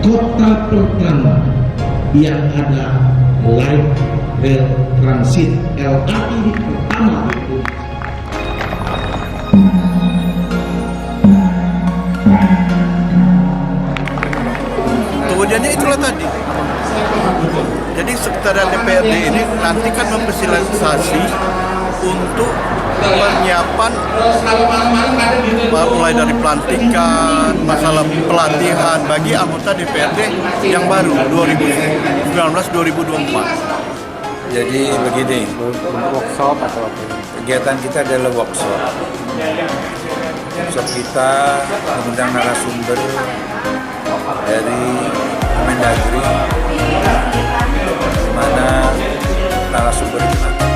kota pertama yang ada light rail transit LRT pertama itu. Kemudiannya itulah tadi. Jadi sekretariat DPRD ini nanti kan memfasilitasi untuk penyiapan mulai dari pelantikan, masalah pelatihan bagi anggota DPRD yang baru 2019-2024. Jadi begini, Workshop atau apa? kegiatan kita adalah workshop. Workshop kita mengundang narasumber dari Kemendagri, di mana narasumber itu nanti